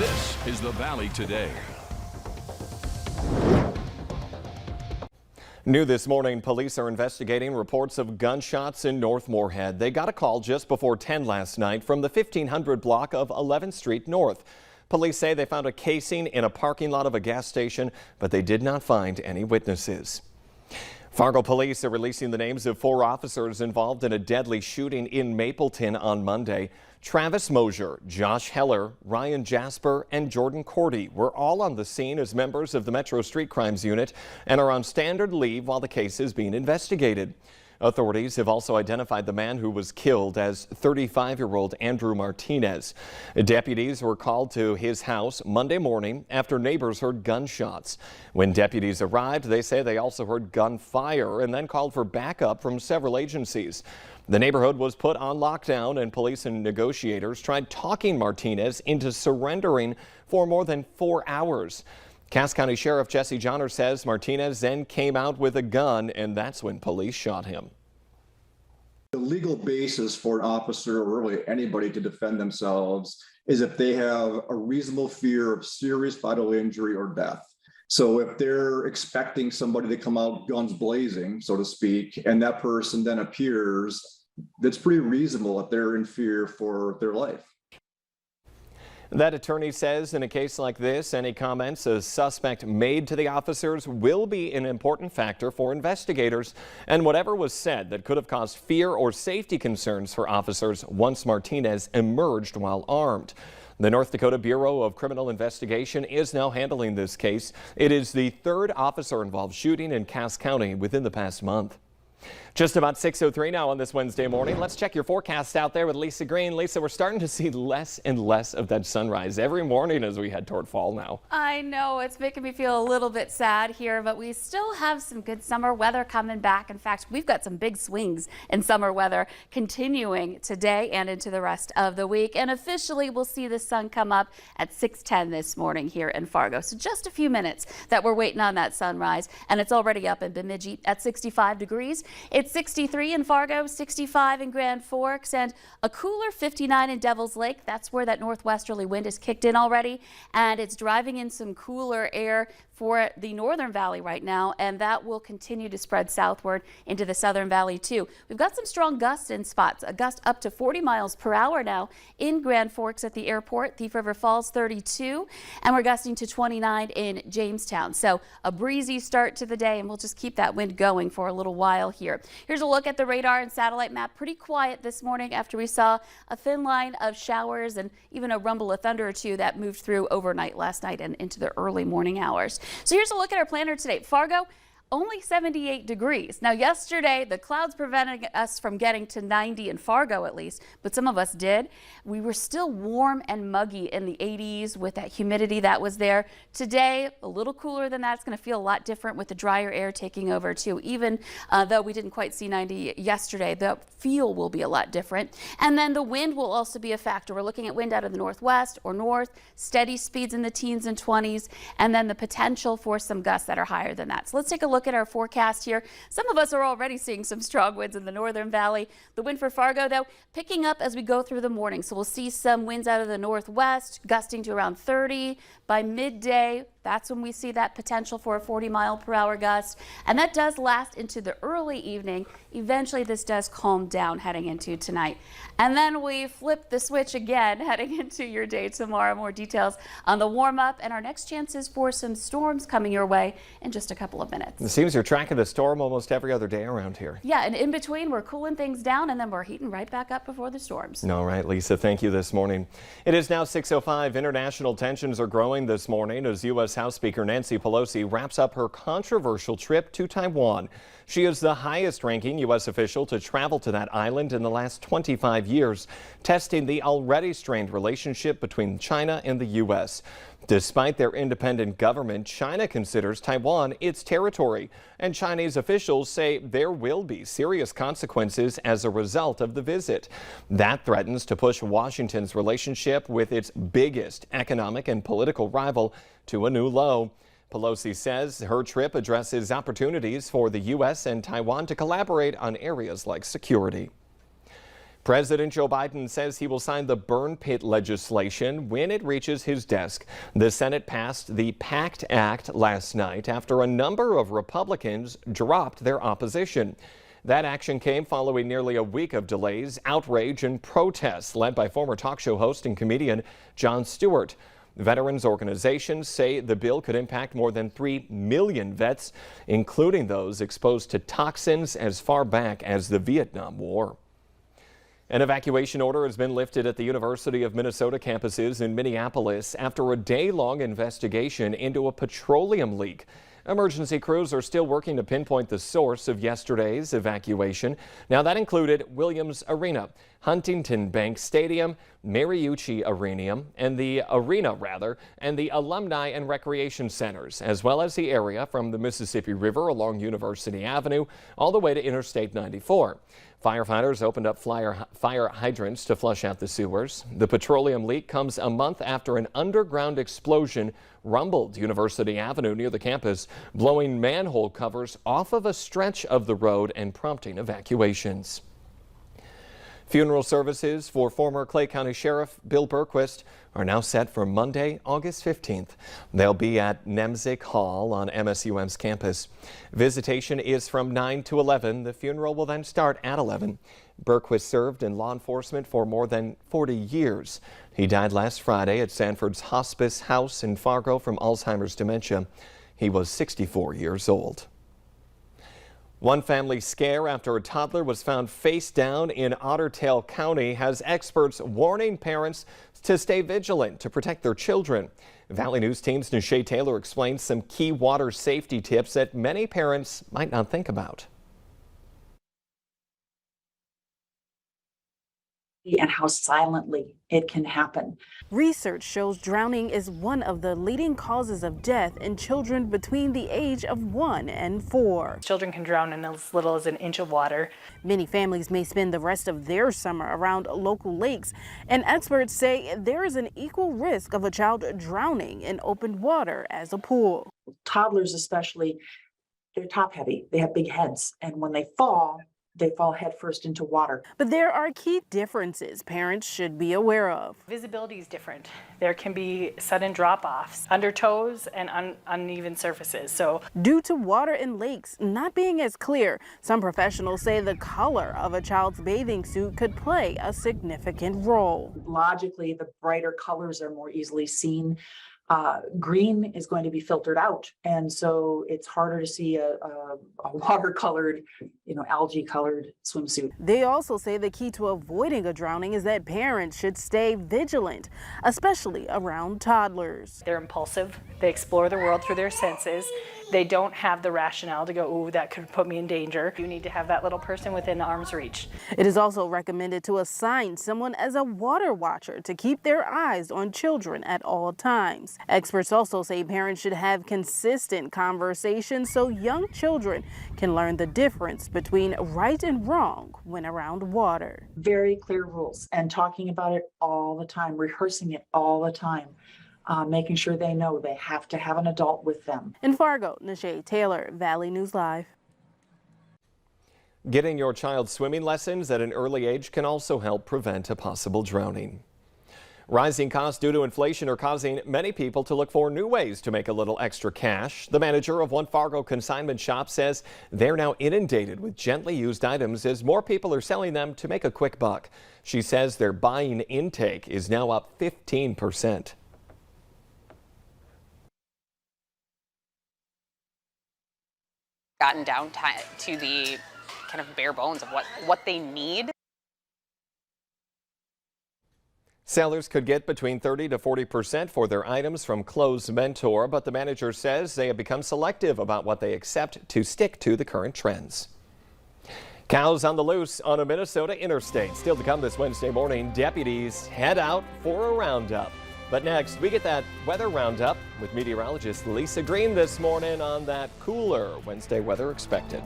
This is the Valley Today. New this morning, police are investigating reports of gunshots in North Moorhead. They got a call just before 10 last night from the 1500 block of 11th Street North. Police say they found a casing in a parking lot of a gas station, but they did not find any witnesses. Fargo police are releasing the names of 4 officers involved in a deadly shooting in Mapleton on Monday. Travis Mosier, Josh Heller, Ryan Jasper, and Jordan Cordy were all on the scene as members of the Metro Street Crimes Unit and are on standard leave while the case is being investigated. Authorities have also identified the man who was killed as 35-year-old Andrew Martinez. Deputies were called to his house Monday morning after neighbors heard gunshots. When deputies arrived, they say they also heard gunfire and then called for backup from several agencies. The neighborhood was put on lockdown, and police and negotiators tried talking Martinez into surrendering for more than 4 hours. Cass County Sheriff Jesse Johnner says Martinez then came out with a gun, and that's when police shot him. The legal basis for an officer or really anybody to defend themselves is if they have a reasonable fear of serious bodily injury or death. So if they're expecting somebody to come out guns blazing, so to speak, and that person then appears, that's pretty reasonable if they're in fear for their life. That attorney says in a case like this, any comments a suspect made to the officers will be an important factor for investigators, and whatever was said that could have caused fear or safety concerns for officers once Martinez emerged while armed. The North Dakota Bureau of Criminal Investigation is now handling this case. It is the 3rd officer-involved shooting in Cass County within the past month. Just about 6:03 now on this Wednesday morning. Let's check your forecast out there with Lisa Green. Lisa, we're starting to see less and less of that sunrise every morning as we head toward fall now. I know, it's making me feel a little bit sad here, but we still have some good summer weather coming back. In fact, we've got some big swings in summer weather continuing today and into the rest of the week. And officially, we'll see the sun come up at 6:10 this morning here in Fargo. So just a few minutes that we're waiting on that sunrise, and it's already up in Bemidji at 65 degrees. It's 63 in Fargo, 65 in Grand Forks, and a cooler 59 in Devil's Lake. That's where that northwesterly wind is kicked in already, and it's driving in some cooler air for the Northern Valley right now, and that will continue to spread southward into the Southern Valley too. We've got some strong gusts in spots, a gust up to 40 miles per hour now in Grand Forks at the airport, Thief River Falls 32, and we're gusting to 29 in Jamestown. So a breezy start to the day, and we'll just keep that wind going for a little while here. Here's a look at the radar and satellite map. Pretty quiet this morning after we saw a thin line of showers and even a rumble of thunder or two that moved through overnight last night and into the early morning hours. So here's a look at our planner today. Fargo, only 78 degrees. Now yesterday, the clouds prevented us from getting to 90 in Fargo at least, but some of us did. We were still warm and muggy in the 80s with that humidity that was there. Today, a little cooler than that. It's going to feel a lot different with the drier air taking over too. Even though we didn't quite see 90 yesterday, the feel will be a lot different. And then the wind will also be a factor. We're looking at wind out of the northwest or north, steady speeds in the teens and 20s, and then the potential for some gusts that are higher than that. So let's take a look at our forecast here. Some of us are already seeing some strong winds in the Northern Valley. The wind for Fargo, though, picking up as we go through the morning. So we'll see some winds out of the northwest, gusting to around 30 by midday. That's when we see that potential for a 40-mile-per-hour gust, and that does last into the early evening. Eventually, this does calm down heading into tonight. And then we flip the switch again heading into your day tomorrow. More details on the warm-up and our next chances for some storms coming your way in just a couple of minutes. It seems you're tracking the storm almost every other day around here. Yeah, and in between, we're cooling things down, and then we're heating right back up before the storms. All right, Lisa, thank you this morning. It is now 6:05. International tensions are growing this morning as U.S. House Speaker Nancy Pelosi wraps up her controversial trip to Taiwan. She is the highest-ranking U.S. official to travel to that island in the last 25 years, testing the already strained relationship between China and the U.S. Despite their independent government, China considers Taiwan its territory, and Chinese officials say there will be serious consequences as a result of the visit. That threatens to push Washington's relationship with its biggest economic and political rival to a new low. Pelosi says her trip addresses opportunities for the U.S. and Taiwan to collaborate on areas like security. President Joe Biden says he will sign the burn pit legislation when it reaches his desk. The Senate passed the PACT Act last night after a number of Republicans dropped their opposition. That action came following nearly a week of delays, outrage, and protests led by former talk show host and comedian Jon Stewart. Veterans organizations say the bill could impact more than 3 million vets, including those exposed to toxins as far back as the Vietnam War. An evacuation order has been lifted at the University of Minnesota campuses in Minneapolis after a day-long investigation into a petroleum leak. Emergency crews are still working to pinpoint the source of yesterday's evacuation. Now, that included Williams Arena, Huntington Bank Stadium, Mariucci Arena, and the Alumni and Recreation Centers, as well as the area from the Mississippi River along University Avenue all the way to Interstate 94. Firefighters opened up fire hydrants to flush out the sewers. The petroleum leak comes a month after an underground explosion rumbled University Avenue near the campus, blowing manhole covers off of a stretch of the road and prompting evacuations. Funeral services for former Clay County Sheriff Bill Berquist are now set for Monday, August 15th. They'll be at Nemzik Hall on MSUM's campus. Visitation is from 9 to 11. The funeral will then start at 11. Berquist served in law enforcement for more than 40 years. He died last Friday at Sanford's Hospice House in Fargo from Alzheimer's dementia. He was 64 years old. One family scare after a toddler was found face down in Otter Tail County has experts warning parents to stay vigilant to protect their children. Valley News Team's Nishay Taylor explains some key water safety tips that many parents might not think about. And how silently it can happen. Research shows drowning is one of the leading causes of death in children between the age of 1 and 4. Children can drown in as little as an inch of water. Many families may spend the rest of their summer around local lakes, and experts say there is an equal risk of a child drowning in open water as a pool. Toddlers especially, they're top heavy. They have big heads, and when they fall headfirst into water. But there are key differences parents should be aware of. Visibility is different. There can be sudden drop-offs, undertows, and uneven surfaces. So, due to water in lakes not being as clear, some professionals say the color of a child's bathing suit could play a significant role. Logically, the brighter colors are more easily seen. Green is going to be filtered out, and so it's harder to see a watercolored, algae-colored swimsuit. They also say the key to avoiding a drowning is that parents should stay vigilant, especially around toddlers. they're impulsive. They explore the world through their senses. They don't have the rationale to go, ooh, that could put me in danger. You need to have that little person within arm's reach. It is also recommended to assign someone as a water watcher to keep their eyes on children at all times. Experts also say parents should have consistent conversations so young children can learn the difference between right and wrong when around water. Very clear rules, and talking about it all the time, rehearsing it all the time. Making sure they know they have to have an adult with them. In Fargo, Nishay Taylor, Valley News Live. Getting your child swimming lessons at an early age can also help prevent a possible drowning. Rising costs due to inflation are causing many people to look for new ways to make a little extra cash. The manager of one Fargo consignment shop says they're now inundated with gently used items as more people are selling them to make a quick buck. She says their buying intake is now up 15%. Gotten down to the kind of bare bones of what they need. Sellers could get between 30 to 40% for their items from Clothes Mentor, but the manager says they have become selective about what they accept to stick to the current trends. Cows on the loose on a Minnesota interstate. Still to come this Wednesday morning, deputies head out for a roundup. But next, we get that weather roundup with meteorologist Lisa Green this morning on that cooler Wednesday weather expected.